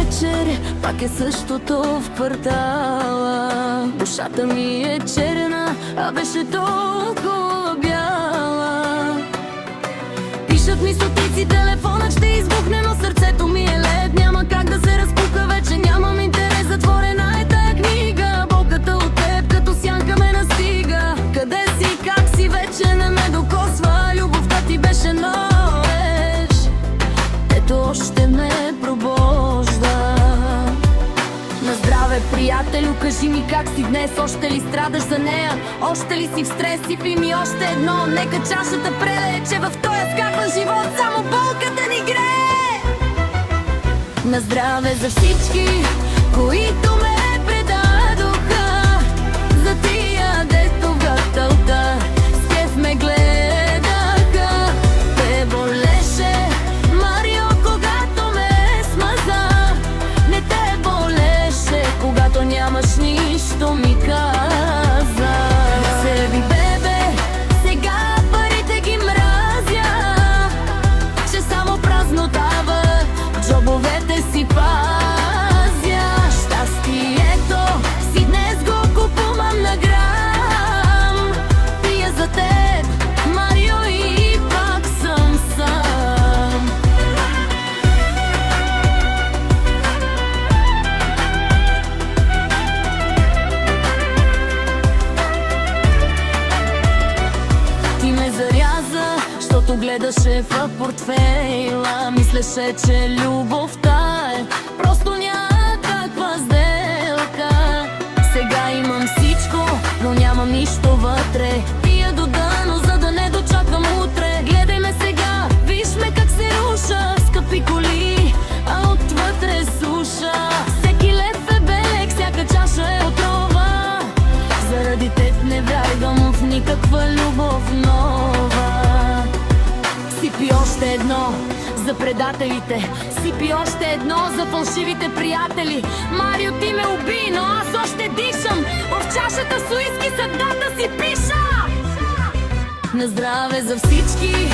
вечер пак е същото в квартала. Душата ми е черна, а беше толкова бяла. Пишат ми стотици, телефонът ще избухне, но сърцето ми е лед. Няма как да се разпука, вече нямам интерес. Затворена е тая книга, болката от теб като сянка ме настига. Къде си, как си, вече не ме докосва. Любовта ти беше нож, ето още ме пробожда. На здраве, приятелю, кажи ми как си днес. Още ли страдаш за нея? Още ли си в стрес? Сипи ми още едно, нека чашата прелее, че в този скапан живот само болката ни грее. На здраве за всички, които ме предадоха, за тия, дето в гателта с кеф ме гледаха. Те болеше, Марио, когато ме смаза. Не те болеше, когато нямаш нищо, ми каза. Себе, бебе, сега парите ги мразя, че само празнотава джобовете си пазя. Щастието си днес го купувам на грам. Пия за теб, Марио, и пак съм сам. Ти ме заряза, щото гледаше в портфейла. Мислеше, че любовта е просто някаква сделка. Сега имам всичко, но нямам нищо вътре. Пия до дъно, за да не дочаквам утре. Гледай ме сега, виж ме как се руша. Скъпи коли, а отвътре суша. Всеки лев е белег, всяка чаша е отрова. Заради теб не вярвам в никаква любов нова. Сипи още едно за предателите, сипи още едно за фалшивите приятели. Марио, ти ме уби, но аз още дишам. В чашата с уиски съдбата си пиша. На здраве за всички,